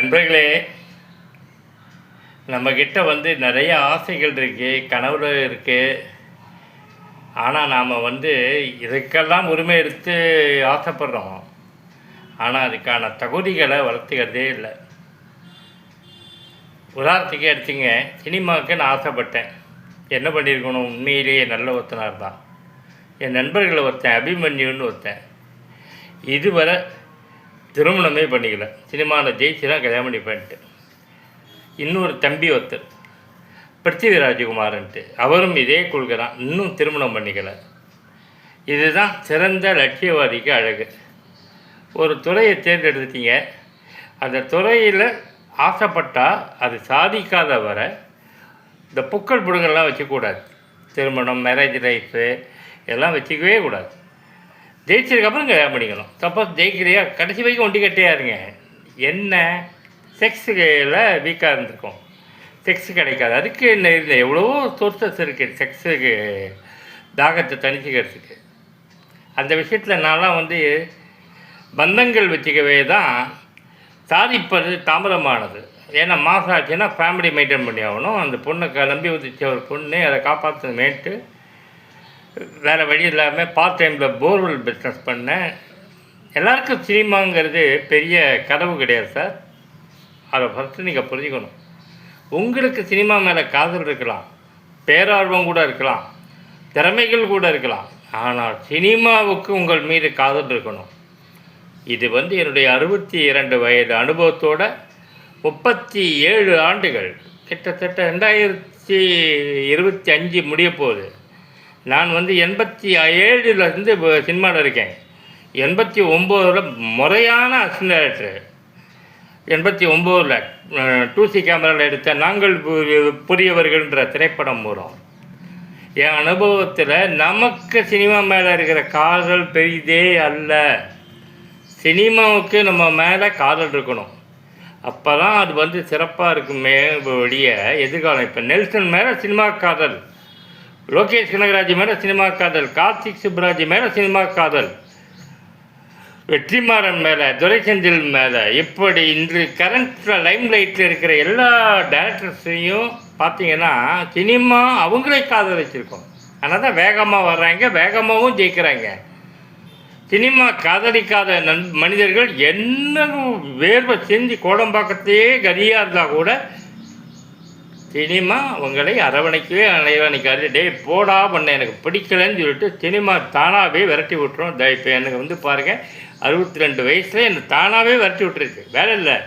நண்பர்களே, நம்மக்கிட்ட வந்து நிறைய ஆசைகள் இருக்குது, கனவுல இருக்குது. ஆனால் நாம் வந்து இதுக்கெல்லாம் உரிமை எடுத்து ஆசைப்படுறோம். ஆனால் அதுக்கான தகுதிகளை வளர்த்துக்கிறதே இல்லை. உதாரணத்துக்கு எடுத்துங்க, சினிமாவுக்கு நான் ஆசைப்பட்டேன். என்ன பண்ணியிருக்கணும்? உண்மையிலேயே நல்ல ஒருத்தனாக தான். என் நண்பர்களை ஒருத்தன் அபிமன்யுன்னு ஒருத்தன் இதுவரை திருமணமே பண்ணிக்கல. சினிமாவில் ஜெயிச்சு தான் கல்யாணம் பண்ணிப்பேன்ட்டு. இன்னொரு தம்பி ஒருத்தர் பிருத்திவிராஜகுமாரன்ட்டு, அவரும் இதே கொள்கை தான், இன்னும் திருமணம் பண்ணிக்கலை. இதுதான் சிறந்த லட்சியவாதிக்கு அழகு. ஒரு துறையை தேர்ந்தெடுத்தீங்க, அந்த துறையில் ஆசைப்பட்டால் அது சாதிக்காத வர இந்த புக்கல் புடுங்கள்லாம் வச்சுக்கூடாது. திருமணம், மேரேஜ் லைஃபு எல்லாம் வச்சுக்கவே கூடாது. ஜெயிச்சதுக்கப்புறம் கல்யாணம் பண்ணிக்கணும். சப்போஸ் ஜெயிக்கிறியா, கடைசி வரைக்கும் ஒண்டி கட்டையாக இருங்க. என்ன செக்ஸுல வீக்காக இருந்திருக்கும், செக்ஸு கிடைக்காது. அதுக்கு என்ன இல்லை, எவ்வளவோ சோர்சஸ் இருக்குது செக்ஸுக்கு தாகத்தை தணிச்சிக்கிறதுக்கு. அந்த விஷயத்தில் நான்லாம் வந்து பந்தங்கள் வச்சுக்கவே தான் சாதிப்பது தாமதமானது. ஏன்னா மாதம் ஆச்சுன்னா ஃபேமிலி மெயின்டைன் பண்ணி ஆகணும். அந்த பொண்ணை நம்பி உதிச்ச ஒரு பொண்ணு, அதை காப்பாற்றணுமேட்டு வேறு வழி இல்லாமல் பார்ட் டைமில் போர்வெல் பிஸ்னஸ் பண்ணேன். எல்லாருக்கும் சினிமாங்கிறது பெரிய கனவு கிடையாது சார். அதை ஃபஸ்ட்டு நீங்கள் புரிஞ்சுக்கணும். உங்களுக்கு சினிமா மேலே காதல் இருக்கலாம், பேரார்வம் கூட இருக்கலாம், திறமைகள் கூட இருக்கலாம். ஆனால் சினிமாவுக்கு உங்கள் மீது காதல் இருக்கணும். இது வந்து என்னுடைய 62 வயது அனுபவத்தோட 37 ஆண்டுகள், கிட்டத்தட்ட 2025 முடிய போகுது. நான் வந்து 87லேருந்து சினிமாவில் இருக்கேன். 89ல் முறையான அசிஸ்டன்ட் டைரக்டர். 89ல் 2C கேமராவில் எடுத்த நாங்கள் புதியவர்கள்ன்ற திரைப்படம் மூலம் என் அனுபவத்தில் நமக்கு சினிமா மேலே இருக்கிற காதல் பெரிதே அல்ல. சினிமாவுக்கு நம்ம மேலே காதல் இருக்கணும். அப்போ தான் அது வந்து சிறப்பாக இருக்குமே ஒழிய எதிர்காலம். இப்போ நெல்சன் மேலே சினிமா காதல், லோகேஷ் கனகராஜ் மேலே சினிமா காதல், கார்த்திக் சுப்ராஜ் மேலே சினிமா காதல், வெற்றிமாறன் மேலே, துரைச்செந்தில் மேலே, இப்படி இன்று கரண்ட்டில் லைம் லைட்டில் இருக்கிற எல்லா டேரக்டர்ஸையும் பார்த்தீங்கன்னா சினிமா அவங்களே காதல் வச்சுருக்கோம். ஆனால் தான் வேகமாக வர்றாங்க, வேகமாகவும் ஜெயிக்கிறாங்க. சினிமா காதலிக்காத மனிதர்கள் என்ன வேர்வை செஞ்சு கோடம்பாக்கத்தையே கதியாக இருந்தால் கூட சினிமா அவங்களை அரவணைக்காது. டே போடா பண்ண எனக்கு பிடிக்கலன்னு சொல்லிட்டு சினிமா தானாகவே விரட்டி விட்டுரும். இப்போ எனக்கு வந்து பாருங்கள், 62 வயசில் என்னை தானாகவே விரட்டி விட்டுருக்கு. வேலை இல்லை.